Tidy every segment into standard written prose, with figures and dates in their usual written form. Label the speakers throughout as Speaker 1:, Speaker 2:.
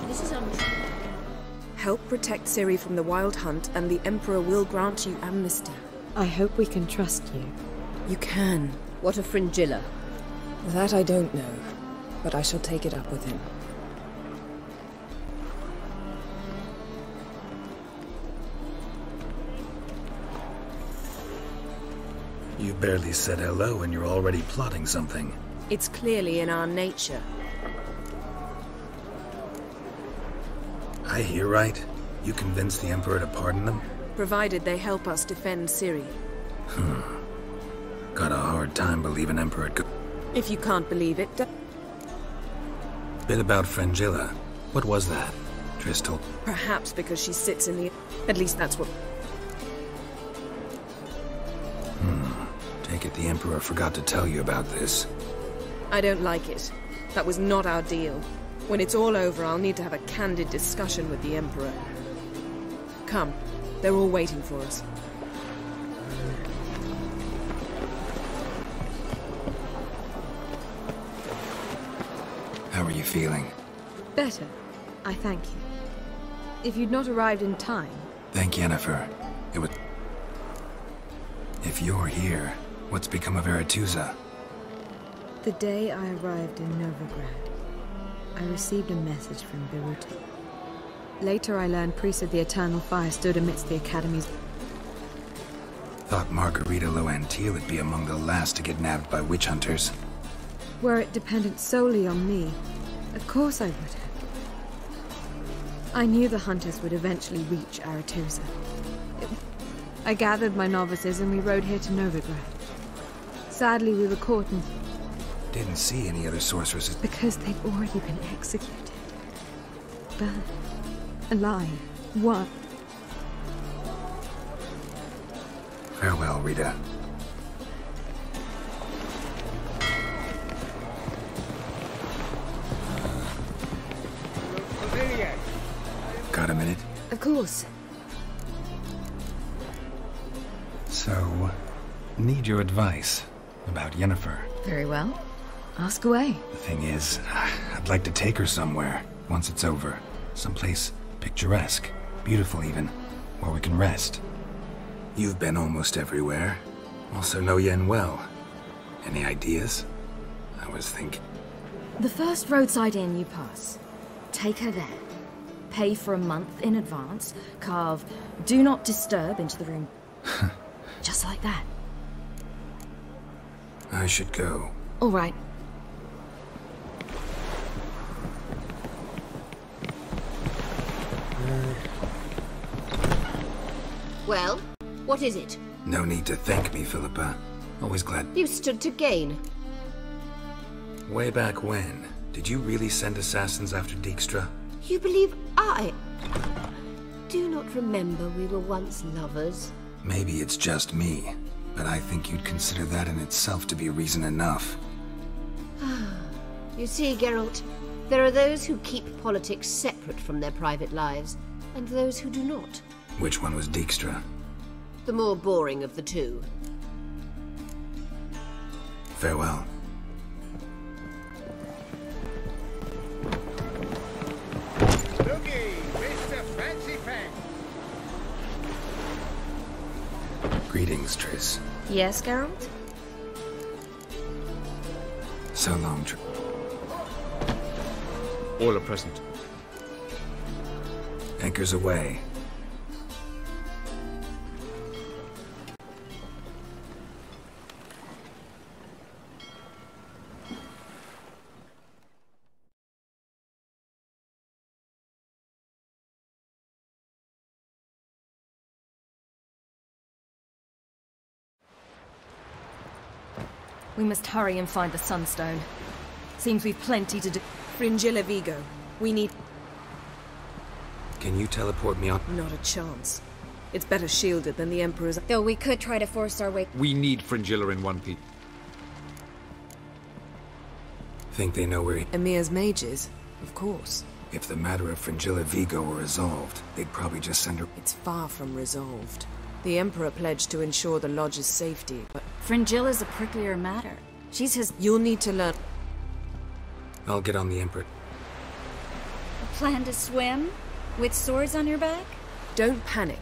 Speaker 1: This is untrue.
Speaker 2: Help protect Ciri from the Wild Hunt, and the Emperor will grant you amnesty.
Speaker 3: I hope we can trust you.
Speaker 2: You can.
Speaker 1: What of Fringilla?
Speaker 2: That I don't know, but I shall take it up with him.
Speaker 4: You barely said hello and you're already plotting something.
Speaker 2: It's clearly in our nature.
Speaker 4: I hear right? You convinced the Emperor to pardon them?
Speaker 2: Provided they help us defend Ciri.
Speaker 4: Got a hard time believing Emperor could...
Speaker 2: If you can't believe it...
Speaker 4: Bit about Fringilla. What was that? Triss told...
Speaker 2: Perhaps because she sits in the... At least that's what...
Speaker 4: Take it the Emperor forgot to tell you about this.
Speaker 2: I don't like it. That was not our deal. When it's all over, I'll need to have a candid discussion with the Emperor. Come. They're all waiting for us.
Speaker 4: How are you feeling?
Speaker 3: Better. I thank you. If you'd not arrived in time...
Speaker 4: Thank Yennefer. It was... If you're here, what's become of Aretuza?
Speaker 3: The day I arrived in Novigrad, I received a message from Biruta. Later I learned priests of the Eternal Fire stood amidst the Academy's...
Speaker 4: Thought Margarita Loantil would be among the last to get nabbed by witch hunters.
Speaker 3: Were it dependent solely on me, of course I would have. I knew the hunters would eventually reach Aretuza. I gathered my novices and we rode here to Novigrad. Sadly, we were caught and...
Speaker 4: Didn't see any other sorceresses.
Speaker 3: Because they'd already been executed. Burned. Alive. One.
Speaker 4: Farewell, Rita. Got a minute?
Speaker 3: Of course.
Speaker 4: So, need your advice about Yennefer.
Speaker 3: Very well. Ask away.
Speaker 4: The thing is, I'd like to take her somewhere, once it's over. Someplace picturesque, beautiful even, where we can rest. You've been almost everywhere. Also know Yen well. Any ideas? I was thinking...
Speaker 5: The first roadside inn you pass. Take her there. Pay for a month in advance. Carve "Do Not Disturb" into the room. Just like that.
Speaker 4: I should go.
Speaker 5: All right.
Speaker 1: Well, what is it?
Speaker 4: No need to thank me, Philippa. Always glad.
Speaker 1: You stood to gain.
Speaker 4: Way back when, did you really send assassins after Dijkstra?
Speaker 1: You believe I... Do not remember we were once lovers?
Speaker 4: Maybe it's just me, but I think you'd consider that in itself to be reason enough.
Speaker 1: You see, Geralt, there are those who keep politics separate from their private lives, and those who do not.
Speaker 4: Which one was Dijkstra?
Speaker 1: The more boring of the two.
Speaker 4: Farewell.
Speaker 6: Looky, Mr. Fancy Pants.
Speaker 4: Greetings, Triss.
Speaker 5: Yes, Geralt?
Speaker 4: So long,
Speaker 6: All are present.
Speaker 4: Anchors away.
Speaker 5: We must hurry and find the Sunstone. Seems we've plenty to do.
Speaker 2: Fringilla Vigo. We need...
Speaker 4: Can you teleport me on?
Speaker 2: Not a chance. It's better shielded than the Emperor's...
Speaker 7: Though we could try to force our way...
Speaker 6: We need Fringilla in one piece.
Speaker 4: Think they know where he...
Speaker 2: Emir's mages? Of course.
Speaker 4: If the matter of Fringilla Vigo were resolved, they'd probably just send her...
Speaker 2: It's far from resolved. The Emperor pledged to ensure the Lodge's safety, but...
Speaker 5: Fringilla's a pricklier matter. She's his...
Speaker 2: You'll need to learn.
Speaker 4: I'll get on the Emperor.
Speaker 7: Plan to swim? With swords on your back?
Speaker 2: Don't panic.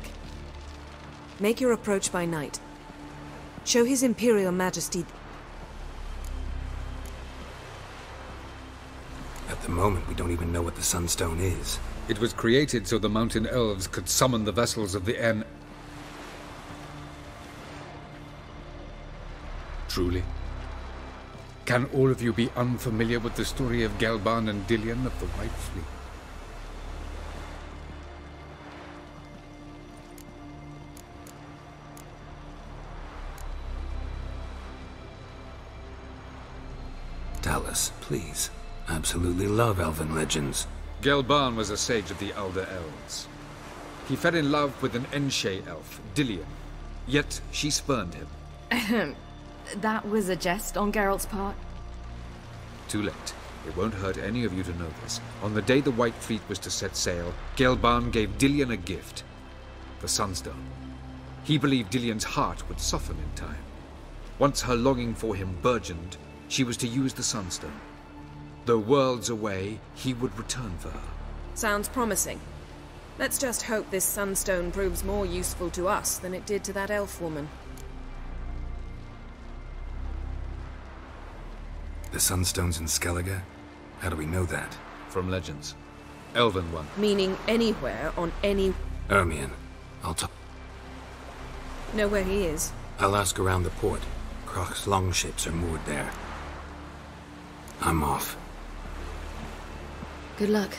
Speaker 2: Make your approach by night. Show His Imperial Majesty...
Speaker 4: At the moment, we don't even know what the Sunstone is.
Speaker 6: It was created so the mountain elves could summon the vessels of the En... Truly? Can all of you be unfamiliar with the story of Gelban and Dillion of the White Fleet?
Speaker 4: Tell us, please. Absolutely love elven legends.
Speaker 6: Gelban was a sage of the Elder Elves. He fell in love with an Enshe elf, Dillion. Yet she spurned him.
Speaker 5: That was a jest on Geralt's part.
Speaker 6: Too late. It won't hurt any of you to know this. On the day the White Fleet was to set sail, Gelban gave Dillion a gift. The Sunstone. He believed Dillion's heart would soften in time. Once her longing for him burgeoned, she was to use the Sunstone. Though worlds away, he would return for her.
Speaker 2: Sounds promising. Let's just hope this Sunstone proves more useful to us than it did to that elf woman.
Speaker 4: The Sunstone's in Skellige? How do we know that?
Speaker 6: From legends. Elven one.
Speaker 2: Meaning anywhere on any...
Speaker 4: Ermion. I'll talk.
Speaker 2: Know where he is.
Speaker 4: I'll ask around the port. Croc's longships are moored there. I'm off.
Speaker 5: Good luck.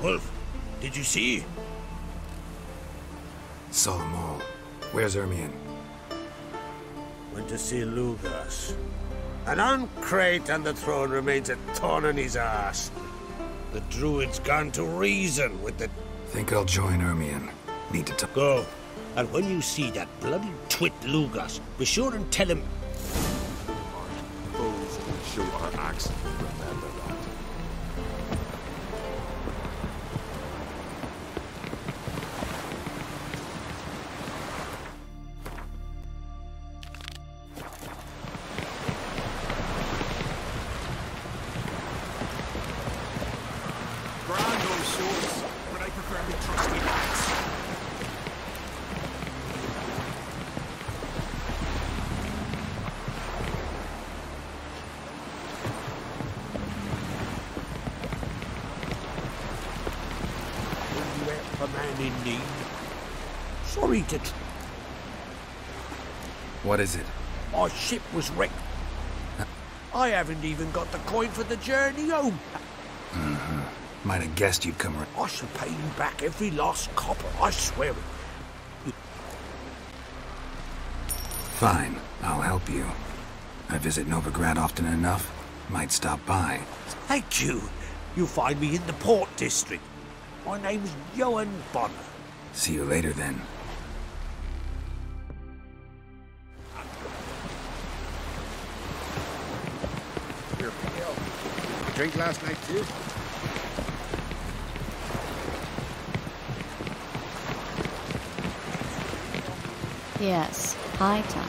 Speaker 8: Wolf, did you see?
Speaker 4: Saw them all. Where's Ermion?
Speaker 8: Went to see Lugas. An uncrate on the throne remains a thorn in his ass. The druid's gone to reason with the...
Speaker 4: Think I'll join Ermion. Need to talk.
Speaker 8: Go. And when you see that bloody twit Lugas, be sure and tell him...
Speaker 9: Foes will show our axe. Remember that.
Speaker 8: A man in need. Sorry to...
Speaker 4: What is it?
Speaker 8: My ship was wrecked. I haven't even got the coin for the journey home.
Speaker 4: Might have guessed you'd come around.
Speaker 8: I shall pay you back every last copper, I swear it.
Speaker 4: Fine, I'll help you. I visit Novigrad often enough. Might stop by.
Speaker 8: Thank you. You'll find me in the Port District. My name's Johan Bonner.
Speaker 4: See you later then.
Speaker 6: Here, drink last night too?
Speaker 7: Yes, high time.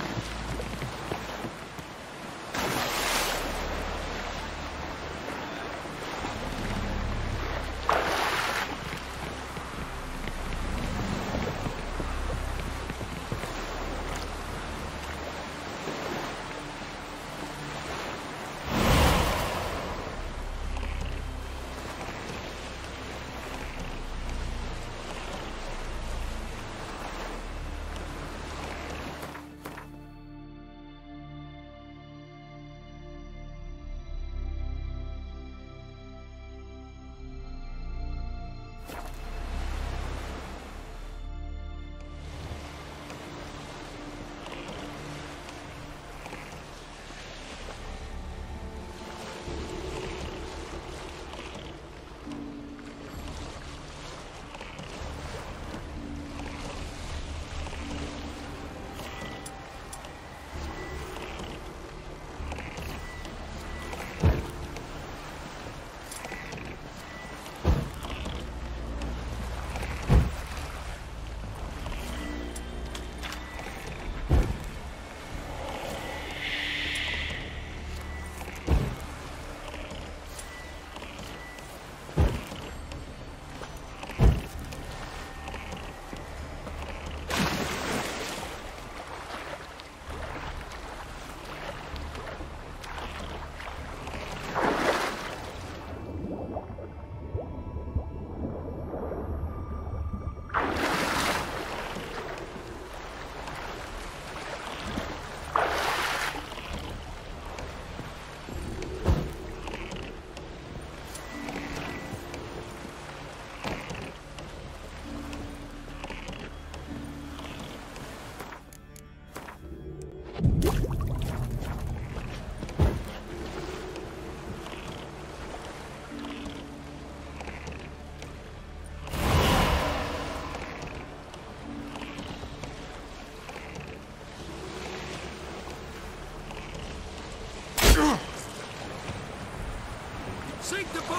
Speaker 10: Sink the boat!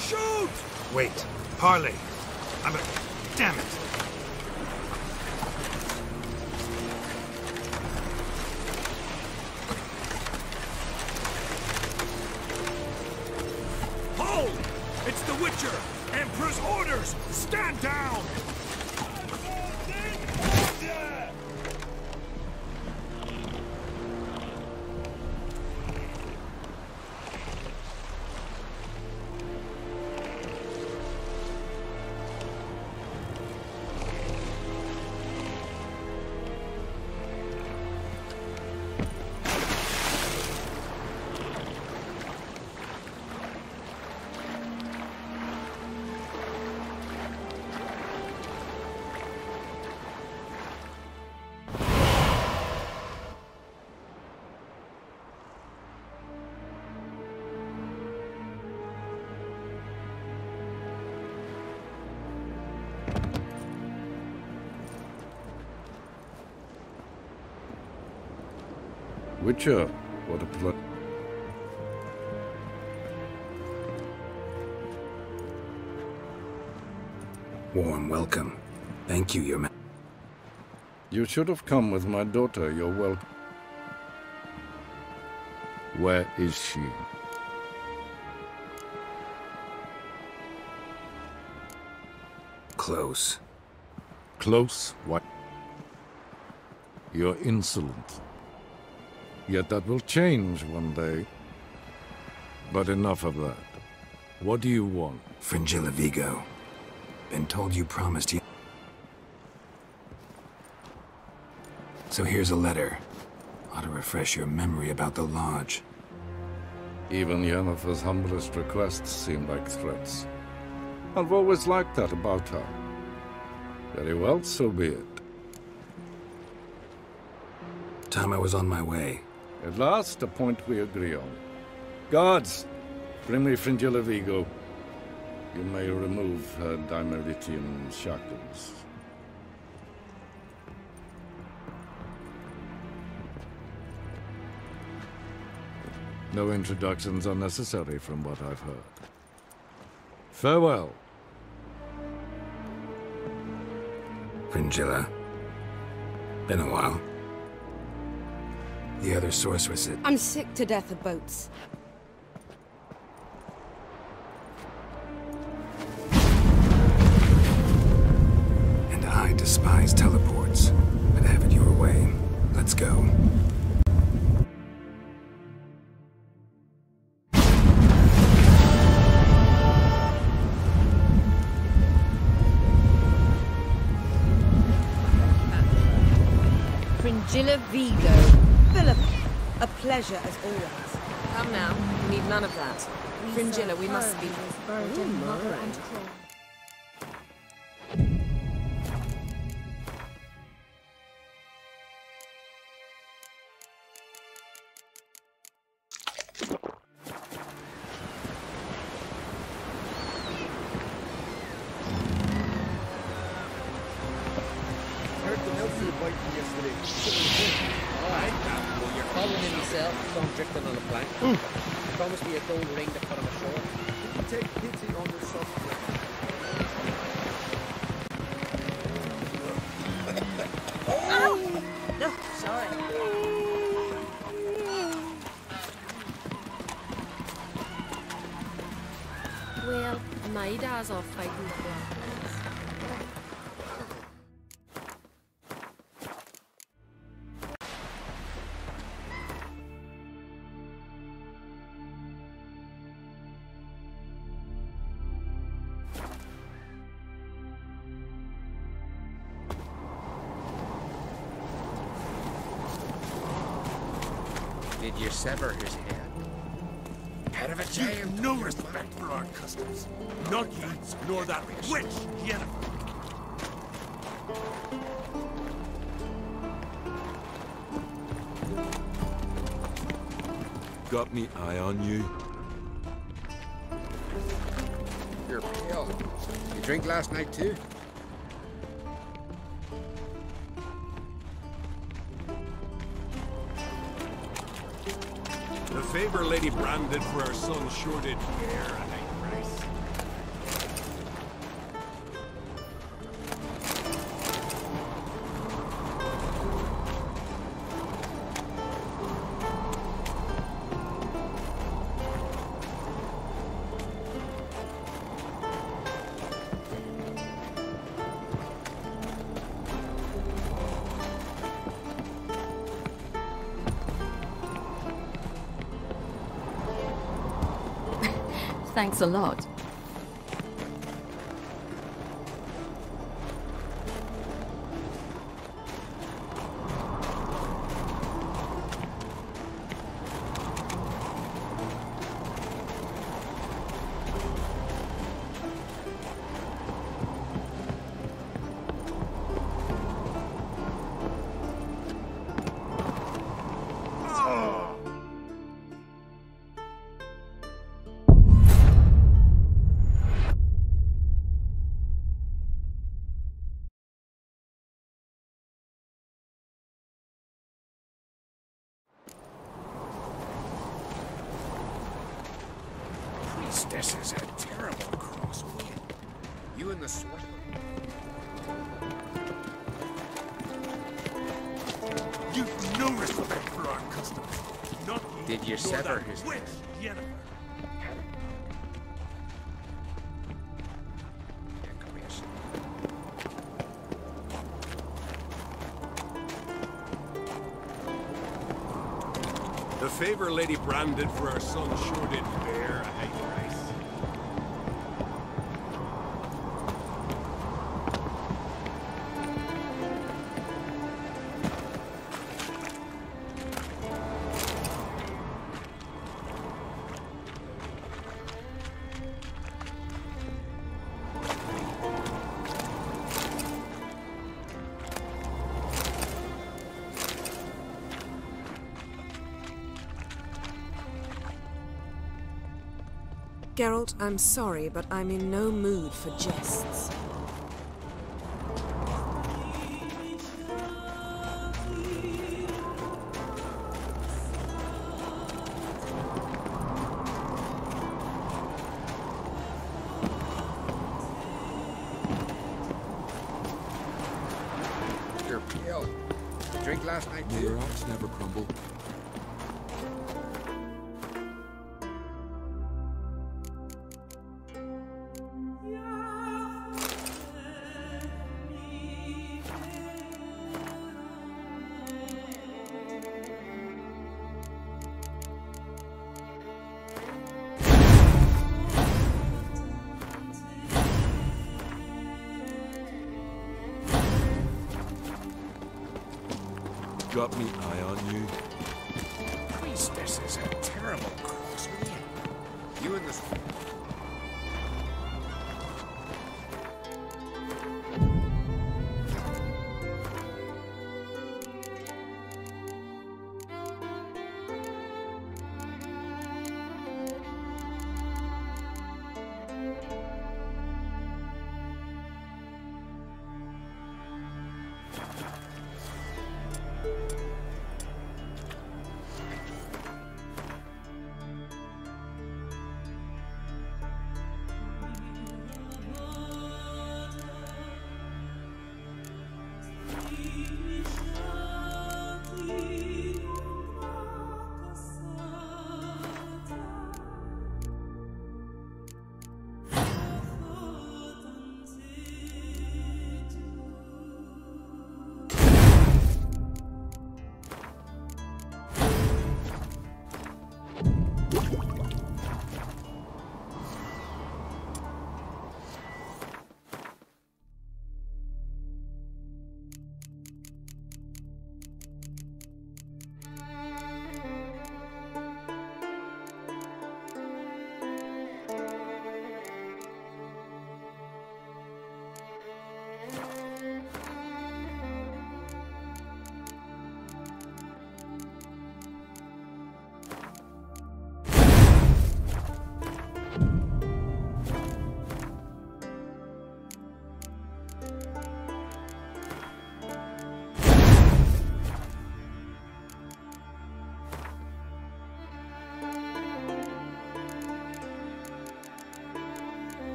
Speaker 10: Shoot!
Speaker 4: Wait. Harley. Damn it.
Speaker 10: Hold! It's the Witcher! Emperor's orders! Stand down!
Speaker 9: Witcher, what a plot.
Speaker 4: Warm welcome. Thank you, Your Majesty.
Speaker 9: You should have come with my daughter. You're welcome. Where is she?
Speaker 4: Close.
Speaker 9: Close? What? You're insolent. Yet that will change one day. But enough of that. What do you want?
Speaker 4: Fringilla Vigo. Been told you promised you. So here's a letter. Ought to refresh your memory about the Lodge.
Speaker 9: Even Yennefer's humblest requests seem like threats. I've always liked that about her. Very well, so be it.
Speaker 4: Time I was on my way.
Speaker 9: At last, a point we agree on. Guards, bring me Fringilla Vigo. You may remove her Dimeritian shackles. No introductions are necessary from what I've heard. Farewell.
Speaker 4: Fringilla. Been a while. The other sorceresses.
Speaker 11: I'm sick to death of boats.
Speaker 4: And I despise teleports. But have it your way. Let's go.
Speaker 11: Fringilla Vigo. Philip, a pleasure as always.
Speaker 2: Come now, we need none of that. Fringilla, we must speak.
Speaker 12: Promise me a gold ring to put him ashore. Take pity on yourself.
Speaker 11: Oh! No, sorry.
Speaker 13: Well, my dad's off fighting the black.
Speaker 12: Did you sever his head? Head of a
Speaker 10: You
Speaker 12: giant.
Speaker 10: have no respect for our customs. Not you, nor that witch, Yennefer.
Speaker 14: Got me eye on you.
Speaker 12: You're pale. You drink last night too?
Speaker 10: The favor Lady Brand did for her son sure did bear a high price.
Speaker 5: Thanks a lot.
Speaker 10: This is a terrible crosswind. You and the sword. You've no respect for our customs. Not you.
Speaker 6: Did you sever his
Speaker 10: witch,
Speaker 6: head?
Speaker 10: Yennefer. The favor Lady Brand did for her son sure did bear a high price.
Speaker 2: Geralt, I'm sorry, but I'm in no mood for jests.
Speaker 6: You're pale. Drink last night, too.
Speaker 10: Your rocks never crumble. Got me eye on you.
Speaker 6: Priestess is a terrible crosswind. You and the...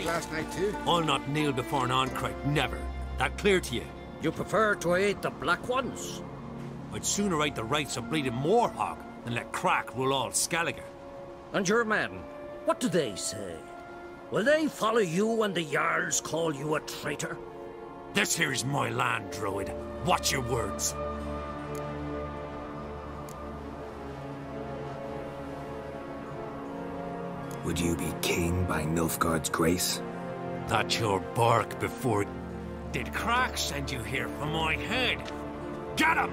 Speaker 10: last night too.
Speaker 14: I'll not kneel before an Ancrate, never. That clear to you?
Speaker 15: You prefer to aid the Black Ones?
Speaker 14: I'd sooner aid the rights of bleeding Morhog than let Crack rule all Skellige.
Speaker 15: And your men, what do they say? Will they follow you when the Jarls call you a traitor?
Speaker 14: This here is my land, Druid. Watch your words.
Speaker 4: Would you be king by Nilfgaard's grace?
Speaker 14: That's your bark before... Did Crack send you here for my head? Get him!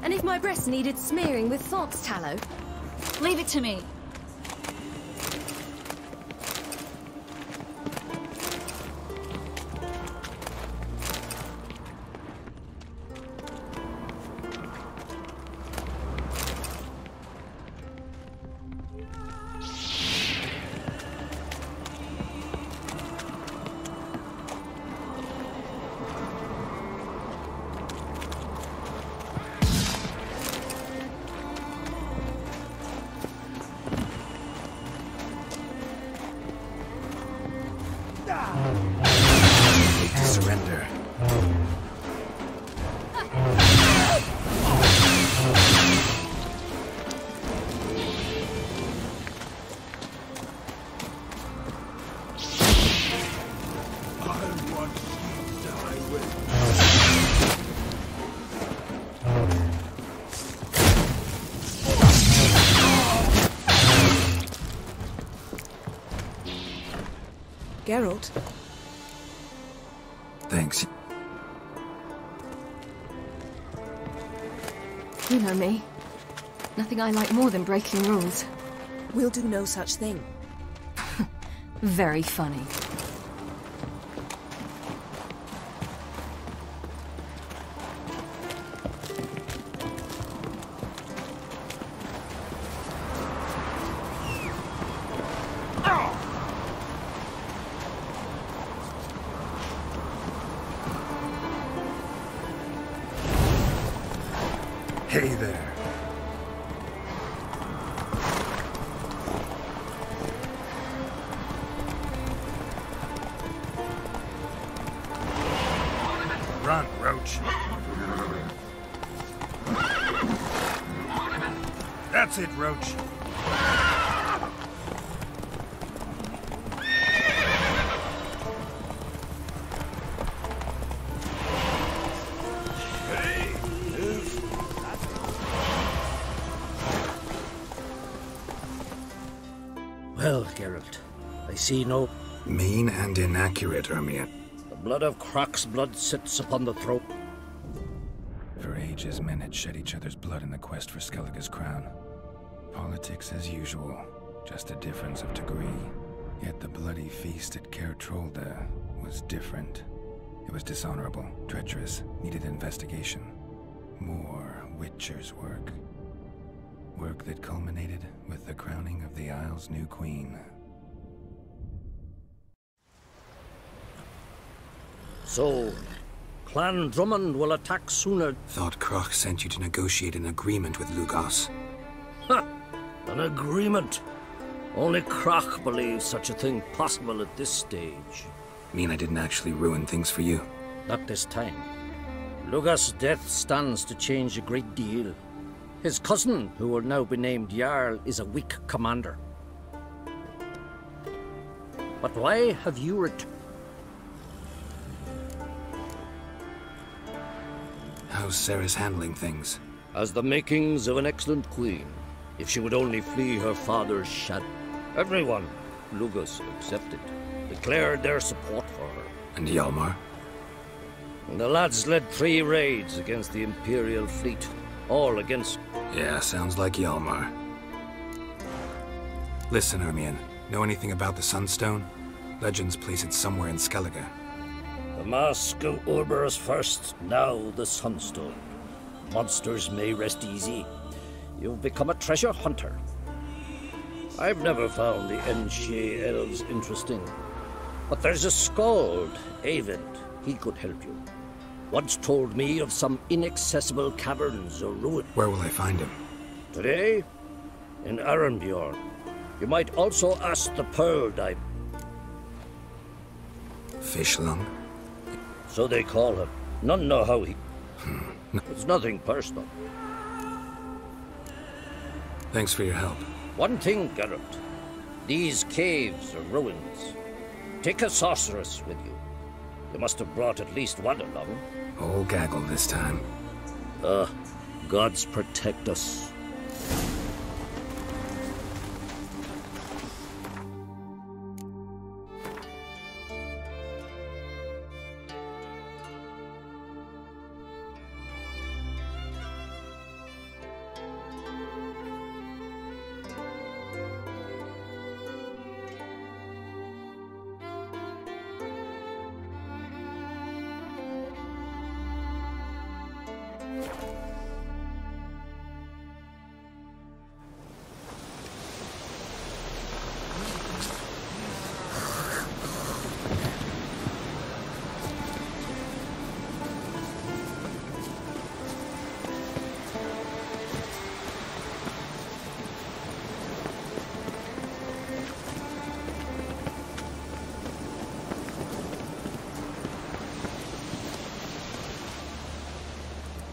Speaker 5: And if my breast needed smearing with Thought's tallow?
Speaker 7: Leave it to me.
Speaker 4: Surrender.
Speaker 2: Geralt?
Speaker 4: Thanks.
Speaker 5: You know me. Nothing I like more than breaking rules.
Speaker 2: We'll do no such thing.
Speaker 5: Very funny.
Speaker 4: Hey there.
Speaker 10: Run, Roach. That's it, Roach.
Speaker 15: Well, Geralt, I see no...
Speaker 4: Mean and inaccurate, Ermiet.
Speaker 15: The blood of Croc's blood sits upon the throne.
Speaker 4: For ages, men had shed each other's blood in the quest for Skellige's crown. Politics as usual, just a difference of degree. Yet the bloody feast at Caer Trolda was different. It was dishonorable, treacherous, needed investigation. More Witcher's work. Work that culminated with the crowning of the Isle's new queen.
Speaker 15: So, Clan Drummond will attack sooner.
Speaker 4: Thought Croc sent you to negotiate an agreement with Lugos.
Speaker 15: Ha! An agreement? Only Croc believes such a thing possible at this stage.
Speaker 4: Mean I didn't actually ruin things for you?
Speaker 15: Not this time. Lugos' death stands to change a great deal. His cousin, who will now be named Jarl, is a weak commander. But why have you returned?
Speaker 4: How's Ceres handling things?
Speaker 15: Has the makings of an excellent queen, if she would only flee her father's shadow. Everyone, Lugus excepted, declared their support for her.
Speaker 4: And Hjalmar?
Speaker 15: The lads led 3 raids against the Imperial fleet, all against...
Speaker 4: Yeah, sounds like Hjalmar. Listen, Ermion, know anything about the Sunstone? Legends place it somewhere in Skellige.
Speaker 15: The Mask of Ouroboros first, now the Sunstone. Monsters may rest easy. You've become a treasure hunter. I've never found the Enshe elves interesting. But there's a skald, Eyvind. He could help you. Once told me of some inaccessible caverns or ruins.
Speaker 4: Where will I find him?
Speaker 15: Today, in Arenbjorn. You might also ask the Pearl Dive.
Speaker 4: Fishlung?
Speaker 15: So they call him. None know how he... It's nothing personal.
Speaker 4: Thanks for your help.
Speaker 15: One thing, Geralt. These caves are ruins. Take a sorceress with you. You must have brought at least one along.
Speaker 4: Whole gaggle this time.
Speaker 15: Gods protect us.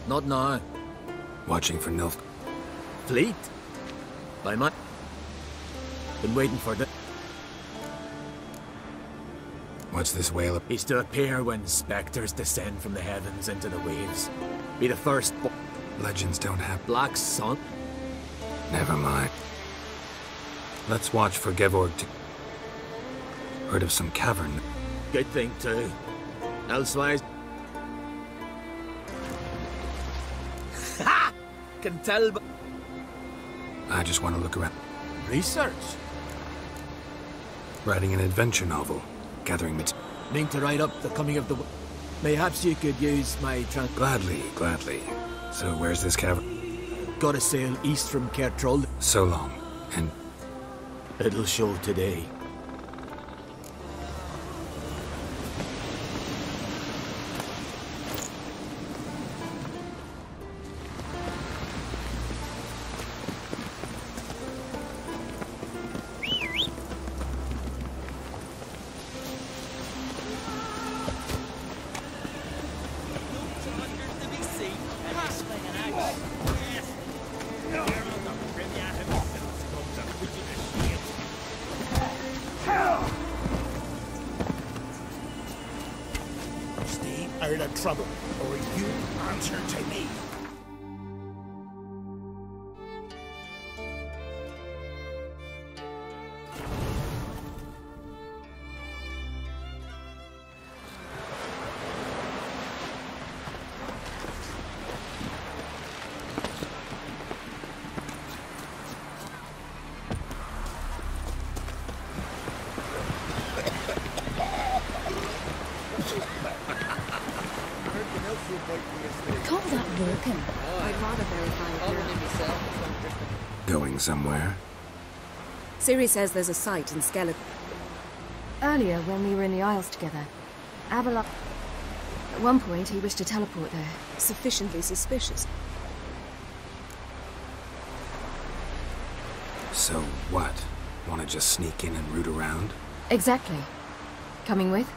Speaker 12: Not now.
Speaker 4: Watching for Nilf.
Speaker 12: Fleet? By my... Been waiting for the...
Speaker 4: What's this whale?
Speaker 12: He's to appear when specters descend from the heavens into the waves. Be the first...
Speaker 4: Legends don't have...
Speaker 12: Black Sun?
Speaker 4: Never mind. Let's watch for Gevorg to... Heard of some cavern.
Speaker 12: Good thing, too. Elsewise... Ha! Can tell, but...
Speaker 4: I just want to look around.
Speaker 12: Research?
Speaker 4: Writing an adventure novel. Gathering material.
Speaker 12: Mean to write up the coming of the... Mayhaps you could use my
Speaker 4: Gladly, gladly. So where's this cavern?
Speaker 12: Gotta sail east from Kertroll.
Speaker 4: So long. And...
Speaker 12: It'll show today.
Speaker 10: Stay out of trouble, or you answer to me.
Speaker 5: Call that working?
Speaker 3: I'd rather verify it.
Speaker 4: Going somewhere?
Speaker 2: Ciri says there's a site in Skellige.
Speaker 3: Earlier, when we were in the Isles together, Avallac'h... At one point, he wished to teleport there.
Speaker 2: Sufficiently suspicious.
Speaker 4: So what? Want to just sneak in and root around?
Speaker 3: Exactly. Coming with?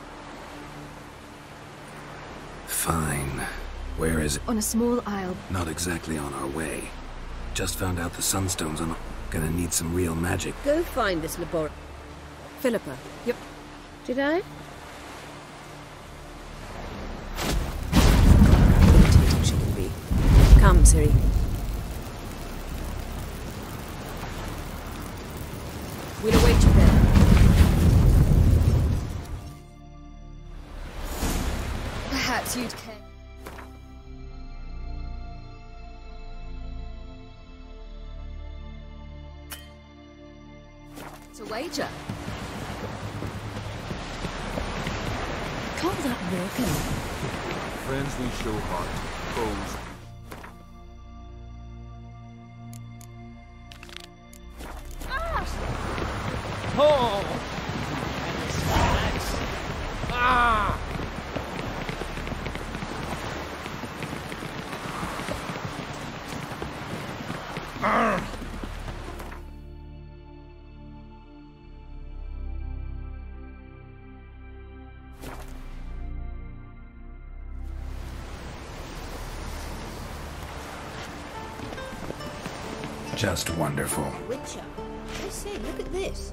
Speaker 4: Fine. Where is it?
Speaker 3: On a small isle.
Speaker 4: Not exactly on our way. Just found out the Sunstone's on... Gonna need some real magic.
Speaker 1: Go find this laboratory.
Speaker 2: Philippa. Yep.
Speaker 1: Did I?
Speaker 2: Irritating she can be.
Speaker 1: cemetery.
Speaker 2: We'll await you there.
Speaker 5: Perhaps you'd care. It's a wager.
Speaker 7: Call that welcome.
Speaker 10: Friends we show heart, foes.
Speaker 14: Oh! Ah! Arr!
Speaker 4: Just wonderful.
Speaker 1: Witcher. I say, look at this.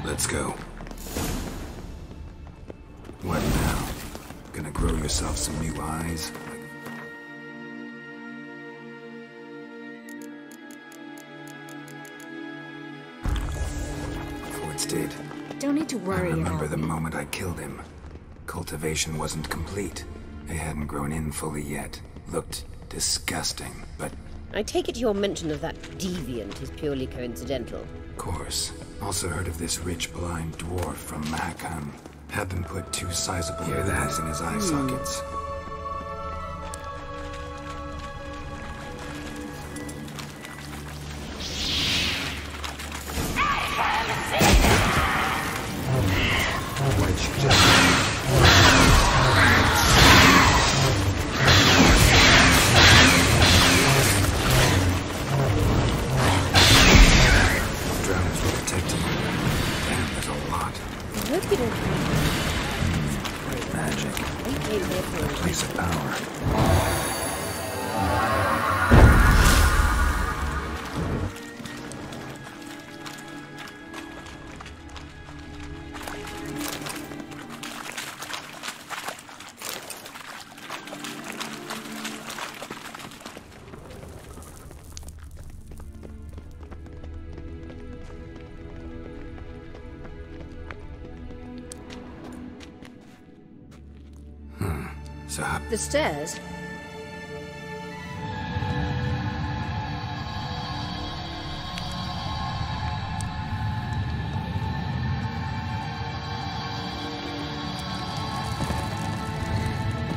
Speaker 4: Let's go. What now? Gonna grow yourself some new eyes? Fords did.
Speaker 5: Don't need to worry
Speaker 4: I remember
Speaker 5: about
Speaker 4: the
Speaker 5: me.
Speaker 4: moment I killed him. Cultivation wasn't complete. It hadn't grown in fully yet. Looked disgusting, but...
Speaker 1: I take it your mention of that deviant is purely coincidental.
Speaker 4: Of course. Also heard of this rich blind dwarf from Mahakam. Had them put 2 sizable holes in his eye sockets.
Speaker 1: The stairs?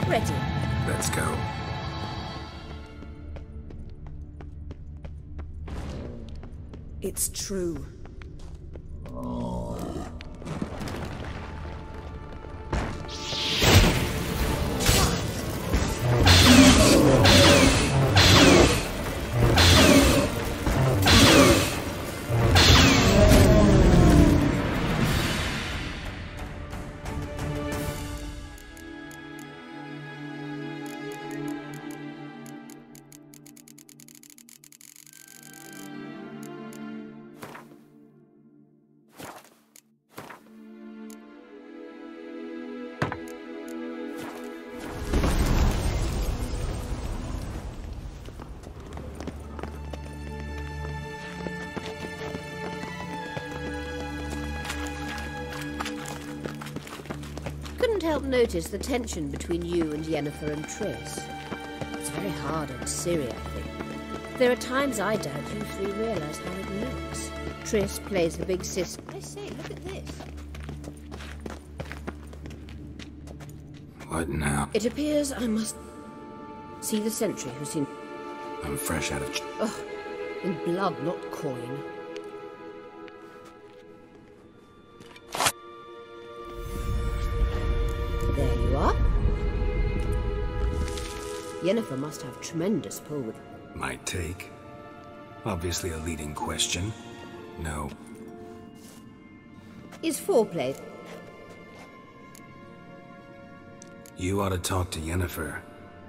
Speaker 1: Ready.
Speaker 4: Let's go.
Speaker 2: It's true.
Speaker 1: Couldn't help notice the tension between you and Yennefer and Triss. It's very hard on Ciri, I think. There are times I doubt you 3 realize how it looks. Triss plays the big sister. I say, look at this.
Speaker 4: What now?
Speaker 1: It appears I must see the sentry who's seen...
Speaker 4: I'm fresh out of...
Speaker 1: Oh, in blood, not coin. There you are. Yennefer must have tremendous pull with...
Speaker 4: Might take. Obviously a leading question. No.
Speaker 1: Is foreplay...
Speaker 4: You ought to talk to Yennefer.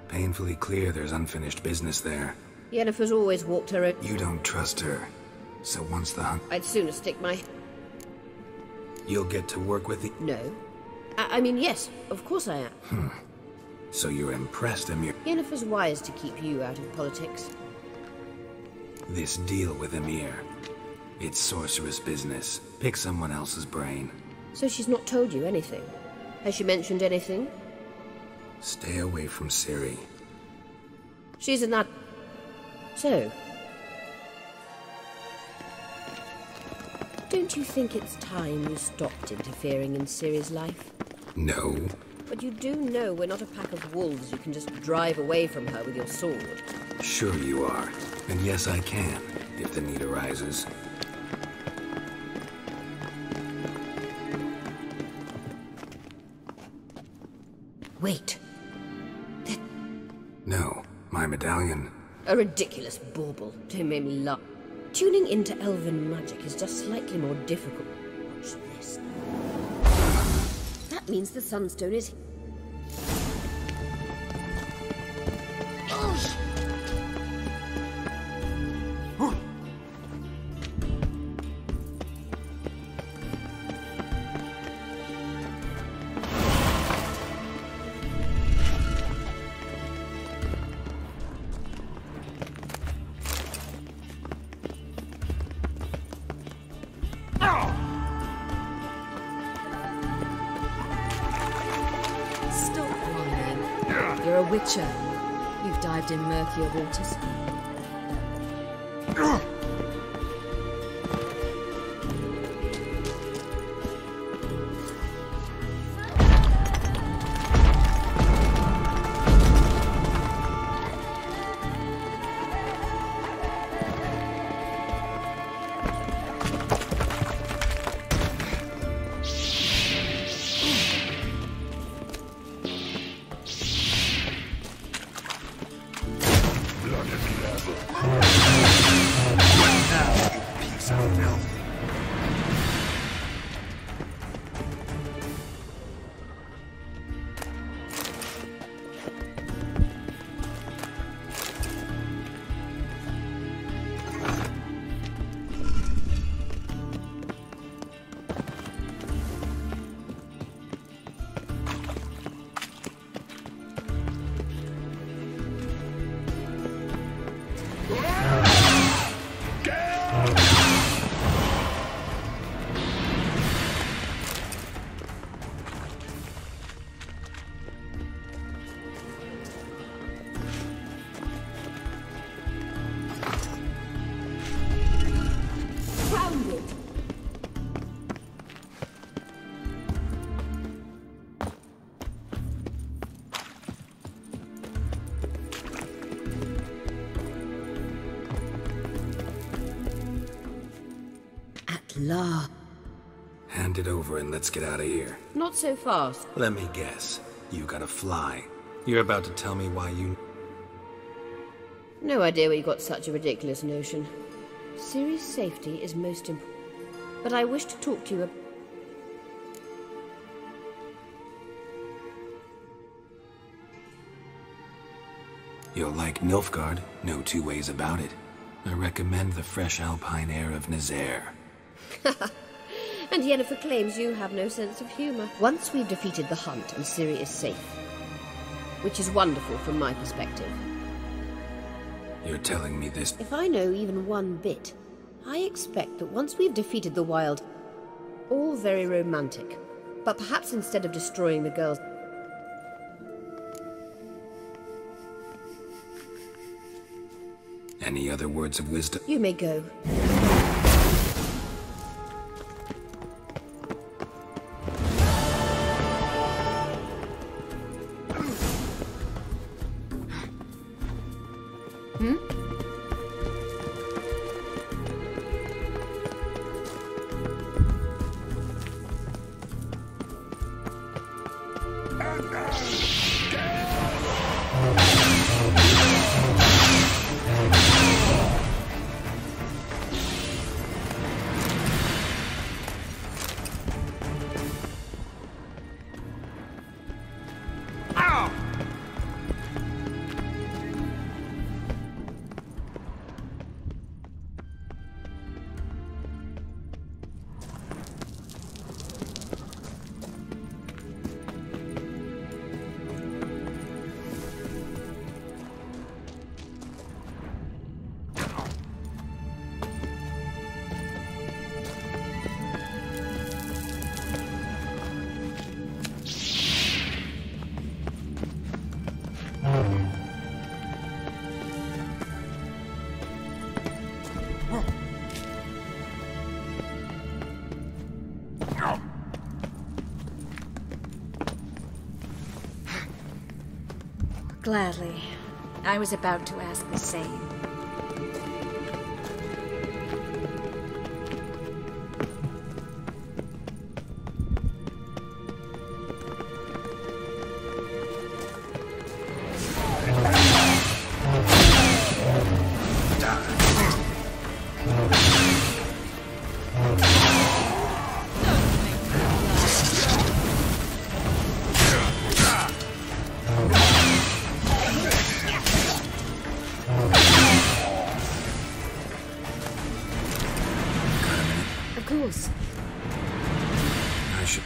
Speaker 4: Painfully clear there's unfinished business there.
Speaker 1: Yennefer's always walked her own...
Speaker 4: You don't trust her. So once the hunt...
Speaker 1: I'd sooner stick my...
Speaker 4: You'll get to work with the...
Speaker 1: No. I mean, yes, of course I am.
Speaker 4: So you're impressed, Emir?
Speaker 1: Yennefer's wise to keep you out of politics.
Speaker 4: This deal with Emir. It's sorceress business. Pick someone else's brain.
Speaker 1: So she's not told you anything? Has she mentioned anything?
Speaker 4: Stay away from Ciri.
Speaker 1: She's a nut. So... don't you think it's time you stopped interfering in Ciri's life?
Speaker 4: No.
Speaker 1: But you do know we're not a pack of wolves you can just drive away from her with your sword.
Speaker 4: Sure you are. And yes, I can, if the need arises.
Speaker 1: Wait.
Speaker 4: No, my medallion.
Speaker 1: A ridiculous bauble. Don't make me laugh. Tuning into elven magic is just slightly more difficult. Watch this. That means the Sunstone is...
Speaker 5: You're a witcher. You've dived in murkier waters.
Speaker 4: Hand it over and let's get out of here.
Speaker 1: Not so fast.
Speaker 4: Let me guess. You gotta fly. You're about to tell me why you...
Speaker 1: No idea where you got such a ridiculous notion. Ciri's safety is most important. But I wish to talk to you
Speaker 4: You'll like Nilfgaard, no two ways about it. I recommend the fresh alpine air of Nazaire.
Speaker 1: And Yennefer claims you have no sense of humor. Once we've defeated the hunt and Ciri is safe. Which is wonderful from my perspective.
Speaker 4: You're telling me this?
Speaker 1: If I know even one bit, I expect that once we've defeated the Wild, all very romantic. But perhaps instead of destroying the girls...
Speaker 4: Any other words of wisdom?
Speaker 1: You may go.
Speaker 3: Gladly.
Speaker 5: I was about to ask the same.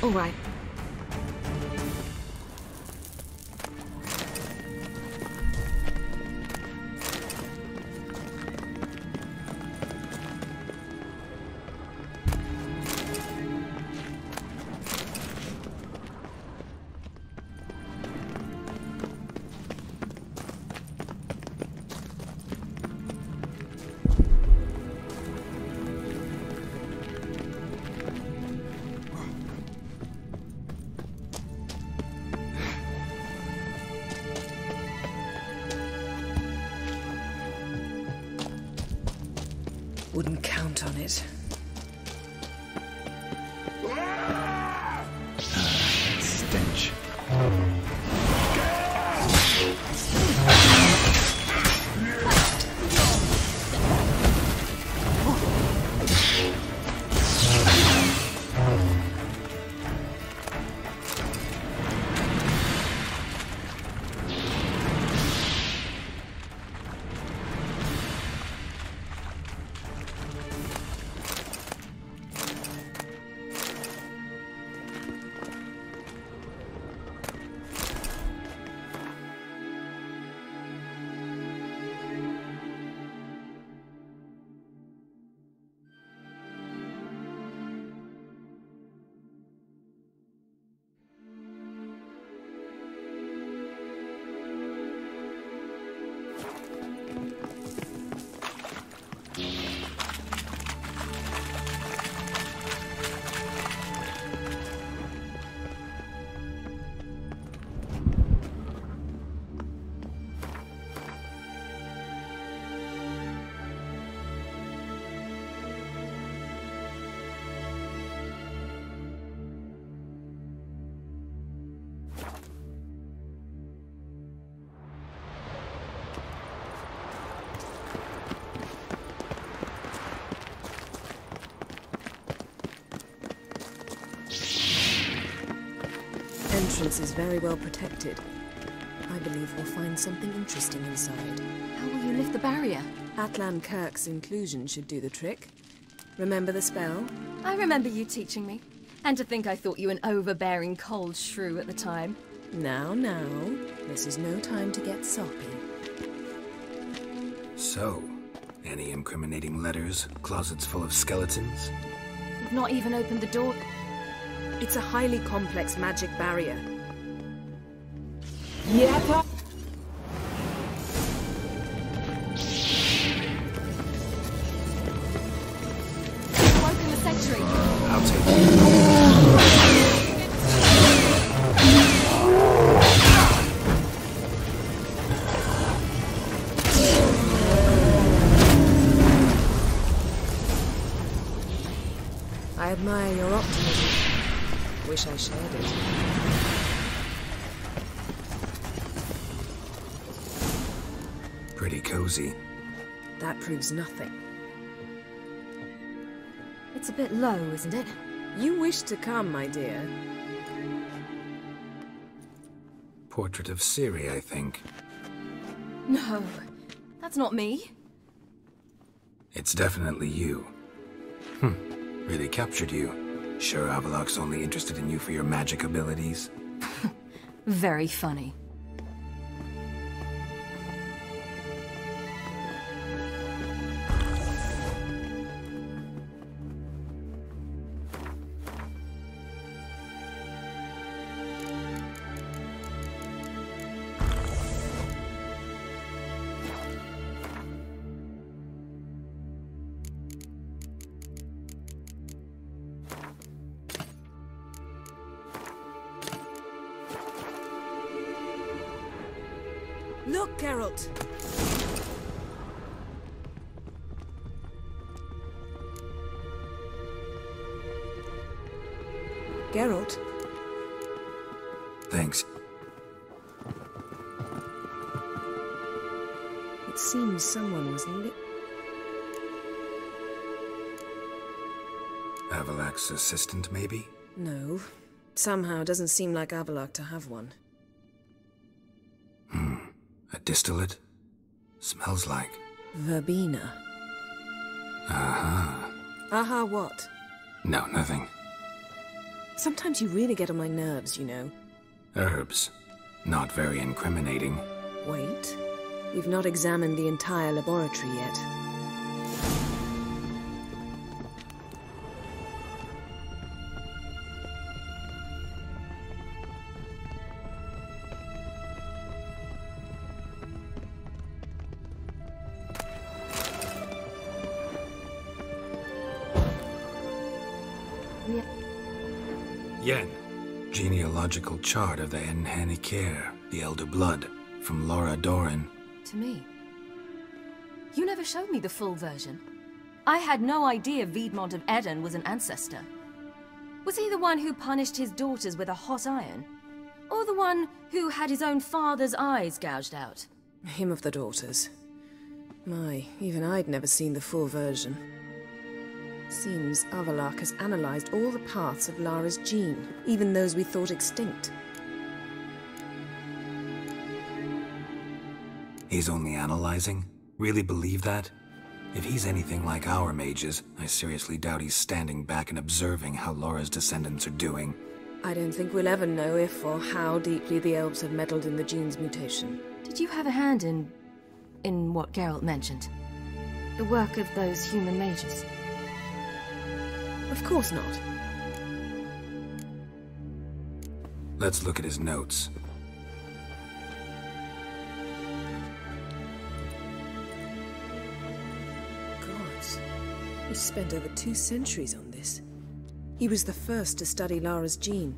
Speaker 3: All right.
Speaker 2: Wouldn't count on it.
Speaker 4: Stench.
Speaker 2: Entrance is very well protected. I believe we'll find something interesting inside.
Speaker 5: How will you lift the barrier?
Speaker 2: Atlan Kirk's inclusion should do the trick. Remember the spell?
Speaker 5: I remember you teaching me. And to think I thought you an overbearing cold shrew at the time.
Speaker 2: Now, this is no time to get soppy.
Speaker 4: So, any incriminating letters, closets full of skeletons?
Speaker 5: You've not even opened the door.
Speaker 2: It's a highly complex magic barrier.
Speaker 5: Yeah. Woken the sentry.
Speaker 4: I'll take it.
Speaker 2: I admire your optimism. Wish I shared it.
Speaker 4: Pretty cozy.
Speaker 2: That proves nothing.
Speaker 5: It's a bit low, isn't it?
Speaker 2: You wish to come, my dear.
Speaker 4: Portrait of Ciri, I think.
Speaker 5: No, that's not me.
Speaker 4: It's definitely you. Really captured you. Sure Avallac'h's only interested in you for your magic abilities?
Speaker 5: Very funny.
Speaker 2: Look, Geralt! Geralt?
Speaker 4: Thanks.
Speaker 2: It seems someone was
Speaker 4: Avalak's assistant, maybe?
Speaker 2: No. Somehow doesn't seem like Avallac'h to have one.
Speaker 4: A distillate? Smells like...
Speaker 2: Verbena.
Speaker 4: Aha.
Speaker 2: Aha what?
Speaker 4: No, nothing.
Speaker 2: Sometimes you really get on my nerves, you know.
Speaker 4: Herbs. Not very incriminating.
Speaker 2: Wait. We've not examined the entire laboratory yet.
Speaker 4: Yen. Genealogical chart of the Enhanikir, the Elder Blood, from Laura Doran.
Speaker 5: To me. You never showed me the full version. I had no idea Viedmont of Eden was an ancestor. Was he the one who punished his daughters with a hot iron? Or the one who had his own father's eyes gouged out?
Speaker 2: Him of the daughters. My, even I'd never seen the full version. Seems Avallac'h has analyzed all the paths of Lara's gene, even those we thought extinct.
Speaker 4: He's only analyzing? Really believe that? If he's anything like our mages, I seriously doubt he's standing back and observing how Laura's descendants are doing.
Speaker 2: I don't think we'll ever know if or how deeply the elves have meddled in the gene's mutation.
Speaker 5: Did you have a hand in what Geralt mentioned? The work of those human mages?
Speaker 2: Of course not.
Speaker 4: Let's look at his notes.
Speaker 2: Gods. He spent over 2 centuries on this. He was the first to study Lara's gene.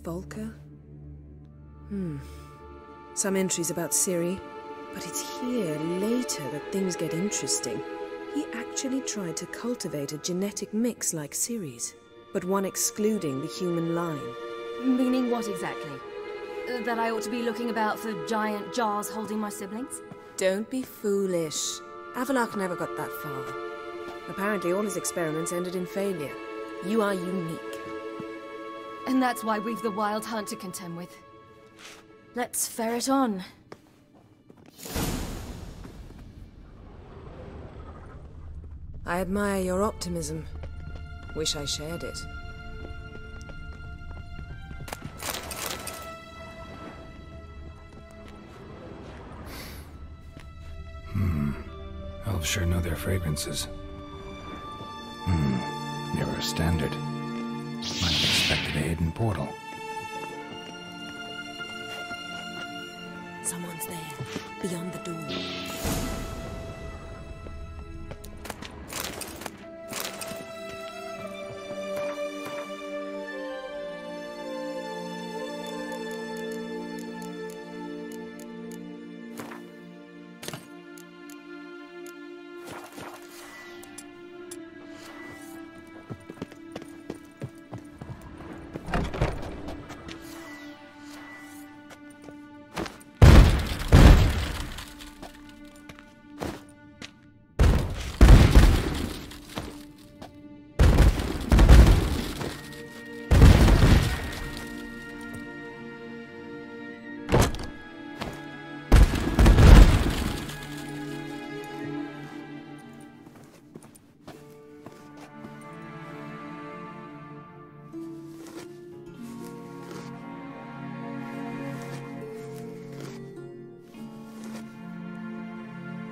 Speaker 2: Volker? Some entries about Ciri, but it's here, later, that things get interesting. He actually tried to cultivate a genetic mix like Ciri's, but one excluding the human line.
Speaker 5: Meaning what exactly? That I ought to be looking about for giant jars holding my siblings?
Speaker 2: Don't be foolish. Avallac'h never got that far. Apparently all his experiments ended in failure. You are unique.
Speaker 5: And that's why we've the Wild Hunt to contend with. Let's ferret on.
Speaker 2: I admire your optimism. Wish I shared it.
Speaker 4: Elves sure know their fragrances. Never a standard. Might have expected a hidden portal.
Speaker 2: Someone's there, beyond the door.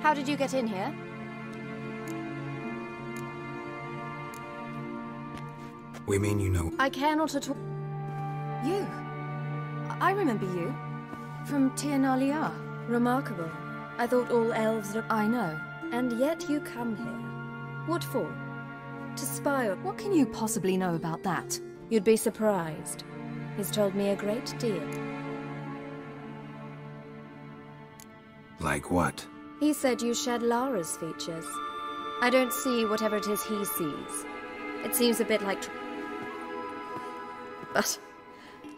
Speaker 5: How did you get in here?
Speaker 4: We mean you know...
Speaker 5: I care not at all. You? I remember you. From Tir na Liar.
Speaker 3: Remarkable. I thought all elves...
Speaker 5: I know.
Speaker 3: And yet you come here. What for? To spy on...
Speaker 5: What can you possibly know about that?
Speaker 3: You'd be surprised. He's told me a great deal.
Speaker 4: Like what?
Speaker 3: He said you shared Lara's features. I don't see whatever it is he sees. It seems a bit like... But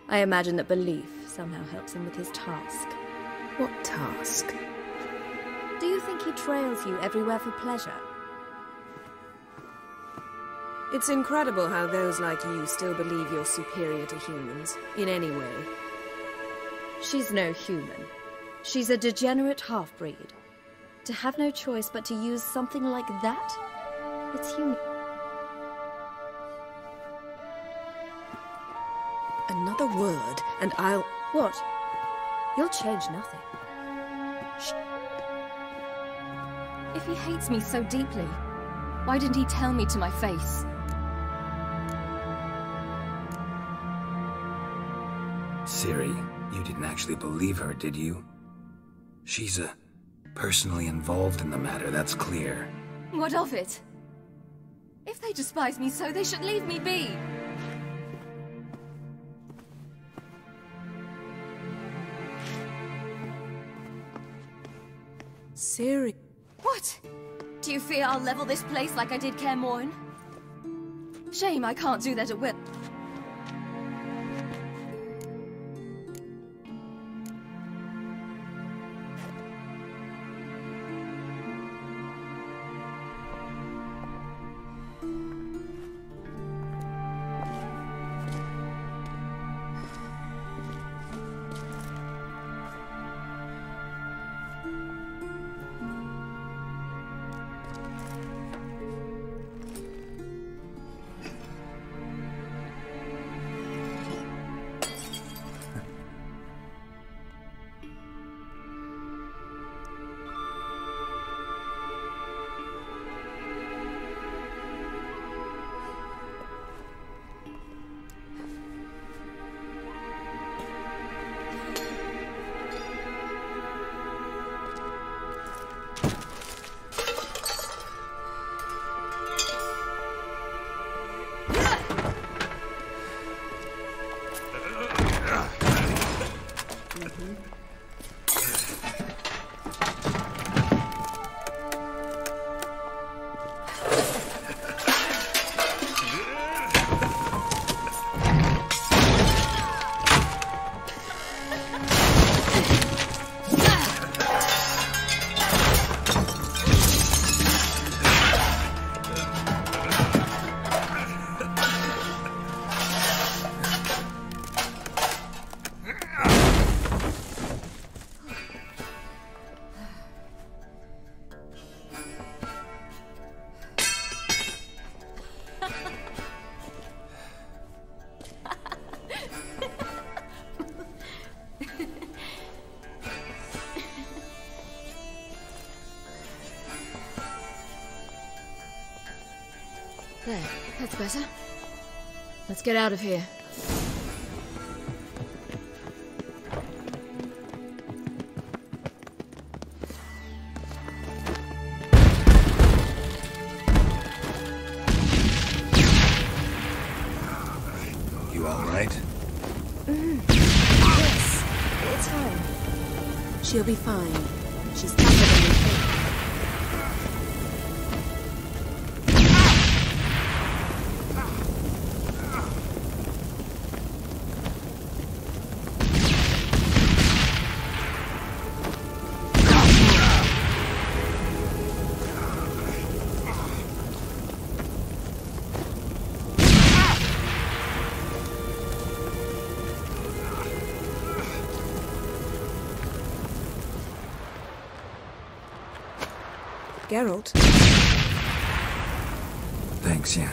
Speaker 3: I imagine that belief somehow helps him with his task.
Speaker 2: What task?
Speaker 3: Do you think he trails you everywhere for pleasure?
Speaker 2: It's incredible how those like you still believe you're superior to humans, in any way.
Speaker 3: She's no human. She's a degenerate half-breed. To have no choice but to use something like that? It's human.
Speaker 2: Another word, and I'll...
Speaker 3: What? You'll change nothing. If he hates me so deeply, why didn't he tell me to my face?
Speaker 4: Ciri, you didn't actually believe her, did you? She's personally involved in the matter, that's clear.
Speaker 5: What of it? If they despise me so, they should leave me be.
Speaker 2: Ciri...
Speaker 5: What? Do you fear I'll level this place like I did Kaer Morhen? Shame I can't do that at will. There, that's better. Let's get out of here.
Speaker 4: You all right?
Speaker 2: Yes, it's fine. She'll be fine. She's tougher than you think. Geralt?
Speaker 4: Thanks, Yen.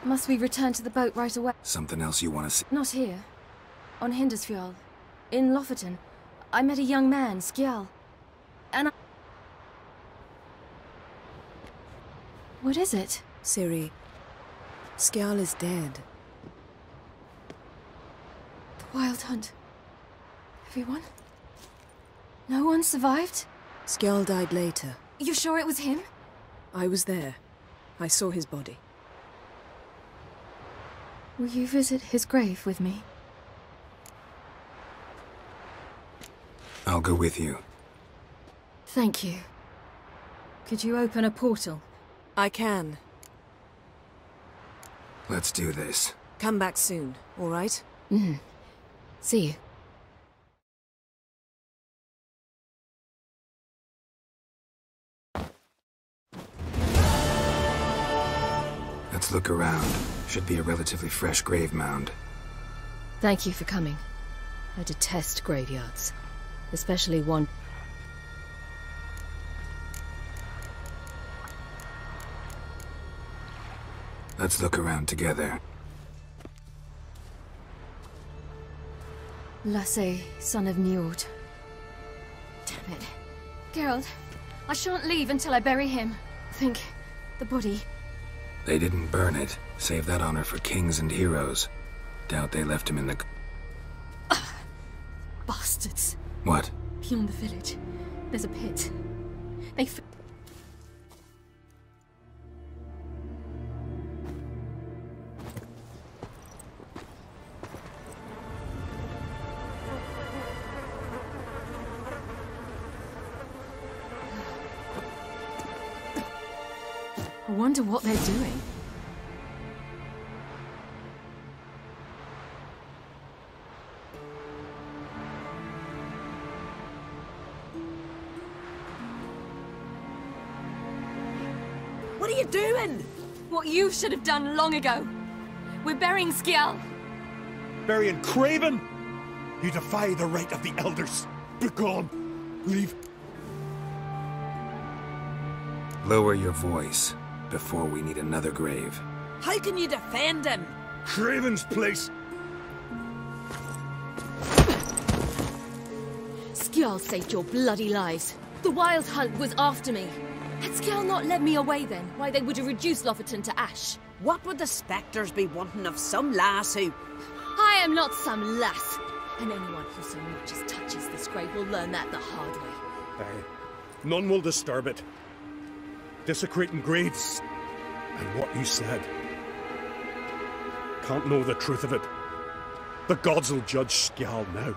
Speaker 5: Must we return to the boat right away?
Speaker 4: Something else you want to see?
Speaker 5: Not here. On Hindarsfjall. In Lofoten. I met a young man, Skjal. And What is it?
Speaker 2: Ciri, Skjal is dead.
Speaker 5: The Wild Hunt. Everyone? No one survived?
Speaker 2: Skjall died later.
Speaker 5: You sure it was him?
Speaker 2: I was there. I saw his body.
Speaker 5: Will you visit his grave with me?
Speaker 4: I'll go with you.
Speaker 5: Thank you. Could you open a portal?
Speaker 2: I can.
Speaker 4: Let's do this.
Speaker 2: Come back soon, all right?
Speaker 5: See you.
Speaker 4: Let's look around. Should be a relatively fresh grave mound.
Speaker 5: Thank you for coming. I detest graveyards. Especially one...
Speaker 4: Let's look around together.
Speaker 5: Lasse, son of Njord. Damn it. Geralt, I shan't leave until I bury him. Think, the body...
Speaker 4: They didn't burn it. Save that honor for kings and heroes. Doubt they left him in the...
Speaker 5: Bastards.
Speaker 4: What?
Speaker 5: Beyond the village, there's a pit. They... I wonder what they're doing.
Speaker 11: What are you doing?
Speaker 5: What you should have done long ago. We're burying Skjall.
Speaker 10: Burying Craven? You defy the right of the elders. Begone. Leave.
Speaker 4: Lower your voice before we need another grave.
Speaker 11: How can you defend him?
Speaker 10: Craven's place.
Speaker 5: Skjall saved your bloody lives. The Wild Hunt was after me. Had Skjall not led me away then, why they would have reduced Lofoten to ash.
Speaker 11: What would the spectres be wanting of some lass who...
Speaker 5: I am not some lass. And anyone who so much as touches this grave will learn that the hard way.
Speaker 10: Aye. None will disturb it. Desecrating graves. And what you said. Can't know the truth of it. The gods will judge Skjall now.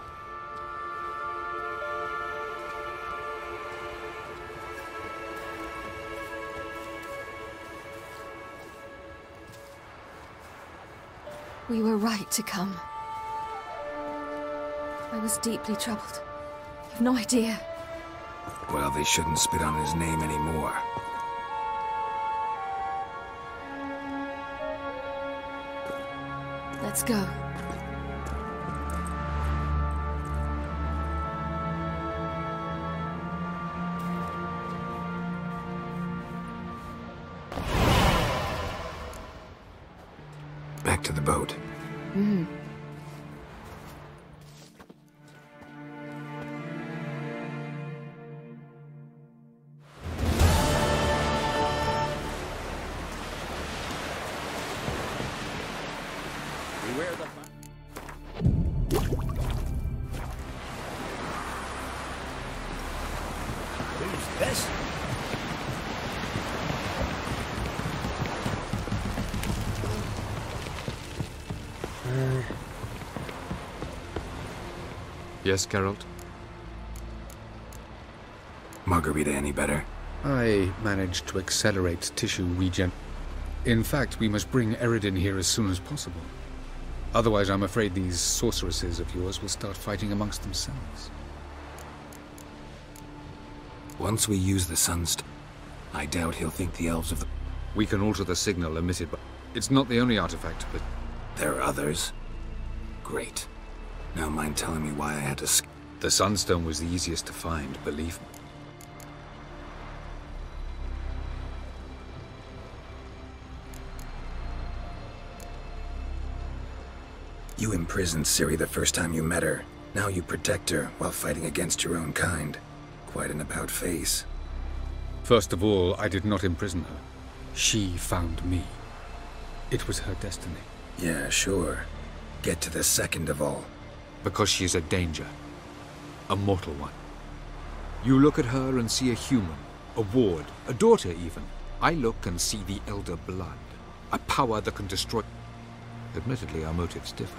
Speaker 5: We were right to come. I was deeply troubled. You've no idea.
Speaker 4: Well, they shouldn't spit on his name anymore.
Speaker 5: Let's go.
Speaker 4: Back to the boat.
Speaker 10: Beware the...
Speaker 15: Who's this?
Speaker 6: Yes, Geralt?
Speaker 4: Margarita any better?
Speaker 6: I managed to accelerate tissue regen. In fact, we must bring Eredin here as soon as possible. Otherwise, I'm afraid these sorceresses of yours will start fighting amongst themselves.
Speaker 4: Once we use the Sunstone, I doubt he'll think the elves of the...
Speaker 6: We can alter the signal emitted by... It's not the only artifact, but...
Speaker 4: There are others? Great. Now mind telling me why I had to...
Speaker 6: The Sunstone was the easiest to find, believe me.
Speaker 4: You imprisoned Ciri the first time you met her. Now you protect her while fighting against your own kind. Quite an about-face.
Speaker 6: First of all, I did not imprison her. She found me. It was her destiny.
Speaker 4: Yeah, sure. Get to the second of all.
Speaker 6: Because she is a danger. A mortal one. You look at her and see a human, a ward, a daughter even. I look and see the Elder Blood, a power that can destroy... Admittedly, our motives differ.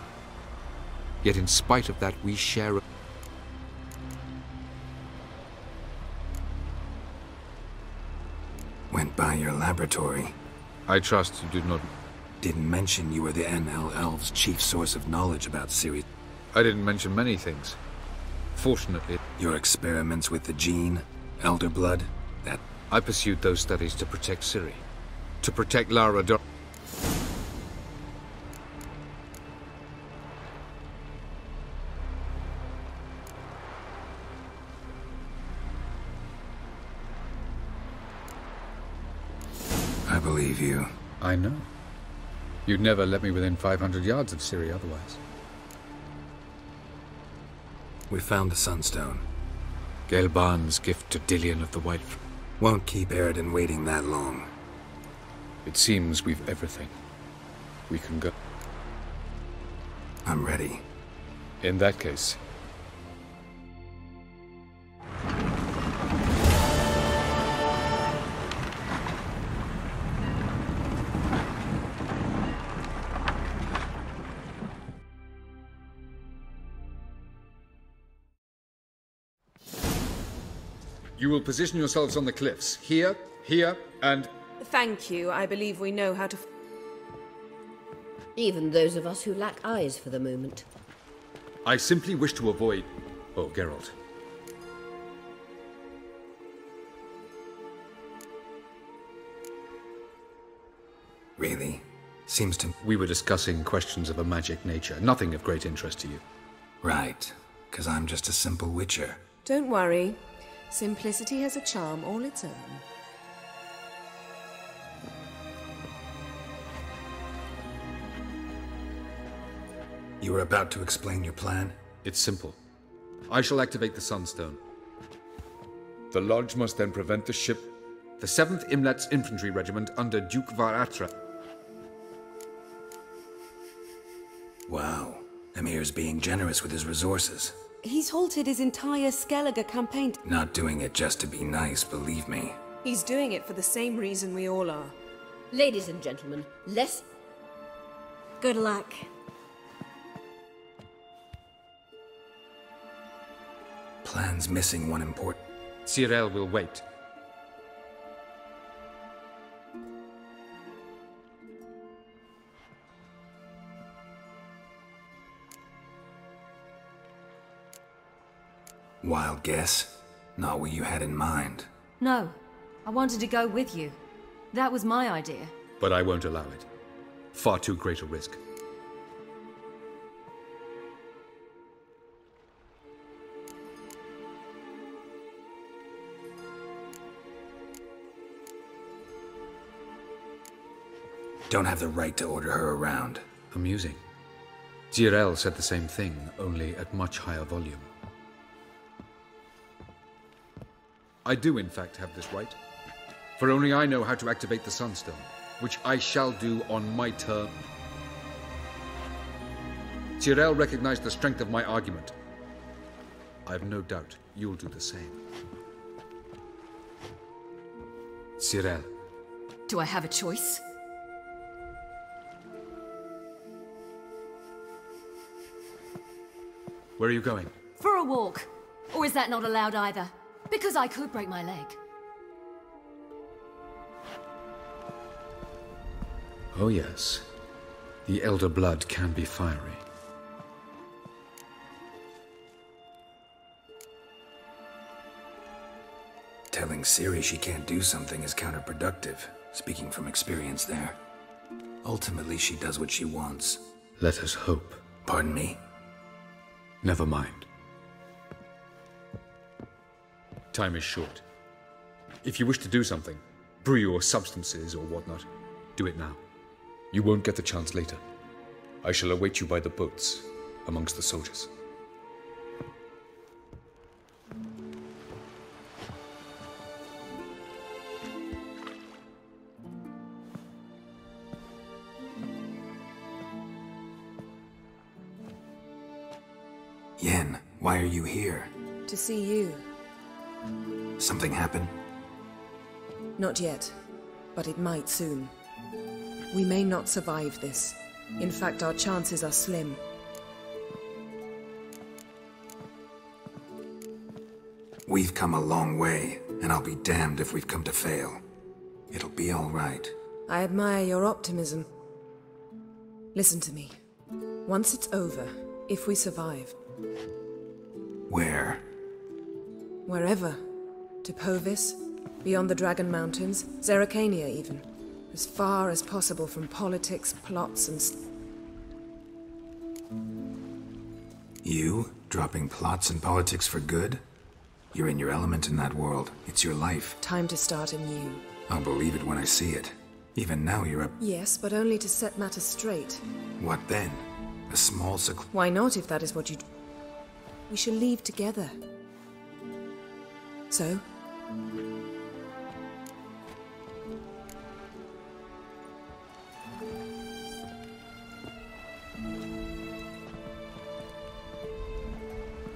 Speaker 6: Yet in spite of that, we share a...
Speaker 4: Went by your laboratory.
Speaker 6: I trust you did not...
Speaker 4: Didn't mention you were the NL Elves' chief source of knowledge about Ciri.
Speaker 6: I didn't mention many things. Fortunately...
Speaker 4: Your experiments with the gene, Elder Blood, that...
Speaker 6: I pursued those studies to protect Ciri. To protect Lara Dor...
Speaker 4: I believe you.
Speaker 6: I know. You'd never let me within 500 yards of Ciri otherwise.
Speaker 4: We found the Sunstone.
Speaker 6: Gelban's gift to Dillion of the White...
Speaker 4: Won't keep Eredin waiting that long.
Speaker 6: It seems we've everything. We can go.
Speaker 4: I'm ready.
Speaker 6: In that case... You will position yourselves on the cliffs. Here, here, and...
Speaker 2: Thank you. I believe we know how to...
Speaker 1: Even those of us who lack eyes for the moment.
Speaker 6: I simply wish to avoid... Oh, Geralt.
Speaker 4: Really? Seems to...
Speaker 6: We were discussing questions of a magic nature, nothing of great interest to you.
Speaker 4: Right, because I'm just a simple witcher.
Speaker 2: Don't worry. Simplicity has a charm all its own.
Speaker 4: You were about to explain your plan?
Speaker 6: It's simple. I shall activate the Sunstone. The Lodge must then prevent the ship... The 7th Imlet's Infantry Regiment under Duke Var-Attre.
Speaker 4: Wow. Emir's being generous with his resources.
Speaker 11: He's halted his entire Skellige campaign.
Speaker 4: Not doing it just to be nice, believe me.
Speaker 2: He's doing it for the same reason we all are.
Speaker 1: Ladies and gentlemen, less...
Speaker 7: Good luck.
Speaker 4: Plan's missing one important...
Speaker 6: Cyril will wait.
Speaker 4: Wild guess? Not what you had in mind.
Speaker 5: No. I wanted to go with you. That was my idea.
Speaker 6: But I won't allow it. Far too great a risk.
Speaker 4: Don't have the right to order her around.
Speaker 6: Amusing. Cyril said the same thing, only at much higher volume. I do, in fact, have this right. For only I know how to activate the Sunstone, which I shall do on my term. Cyril recognized the strength of my argument. I've no doubt you'll do the same. Cyril.
Speaker 5: Do I have a choice?
Speaker 6: Where are you going?
Speaker 5: For a walk. Or is that not allowed either? Because I could break my leg.
Speaker 6: Oh yes. The Elder Blood can be fiery.
Speaker 4: Telling Ciri she can't do something is counterproductive, speaking from experience there. Ultimately, she does what she wants.
Speaker 6: Let us hope.
Speaker 4: Pardon me?
Speaker 6: Never mind. Time is short. If you wish to do something, brew your substances or whatnot, do it now. You won't get the chance later. I shall await you by the boats, amongst the soldiers.
Speaker 4: Yen, why are you here?
Speaker 2: To see you.
Speaker 4: Something happen?
Speaker 2: Not yet, but it might soon. We may not survive this. In fact, our chances are slim.
Speaker 4: We've come a long way, and I'll be damned if we've come to fail. It'll be all right.
Speaker 2: I admire your optimism. Listen to me. Once it's over, if we survive...
Speaker 4: Where?
Speaker 2: Wherever. To Povis, beyond the Dragon Mountains, Zerrikania even. As far as possible from politics, plots, and...
Speaker 4: You? Dropping plots and politics for good? You're in your element in that world. It's your life.
Speaker 2: Time to start anew.
Speaker 4: I'll believe it when I see it. Even now you're a...
Speaker 2: Yes, but only to set matters straight.
Speaker 4: What then? A small
Speaker 2: Why not, if that is what you... We shall leave together. So?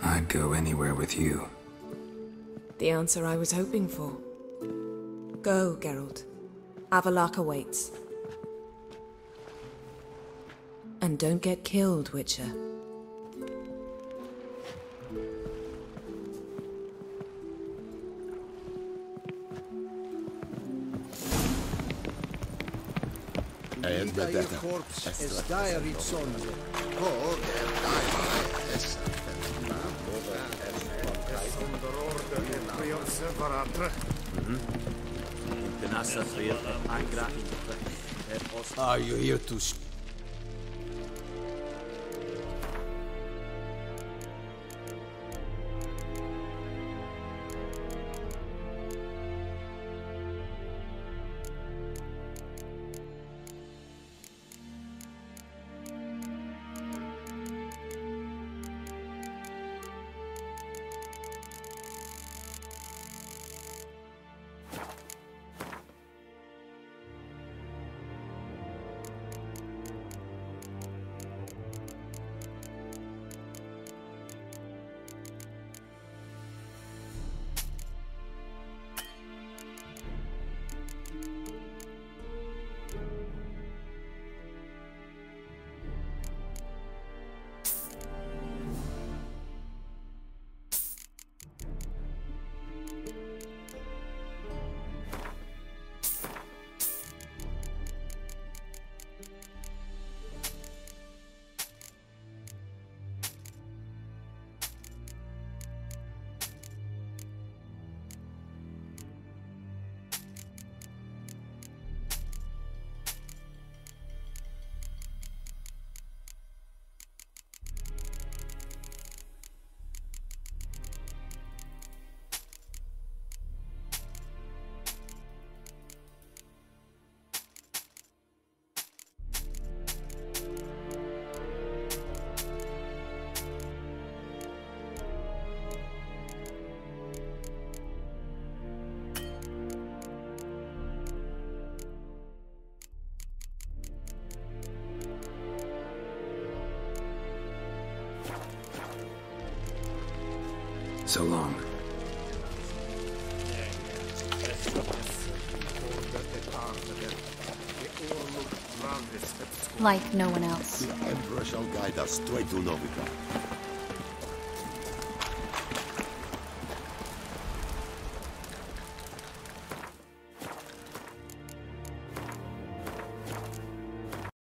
Speaker 4: I'd go anywhere with you.
Speaker 2: The answer I was hoping for. Go, Geralt. Avallac'h awaits. And don't get killed, Witcher.
Speaker 16: Your corpse is dire its own. Are you here to...
Speaker 4: So long.
Speaker 7: Like no one else.
Speaker 16: The Emperor shall guide us straight to Novigrad.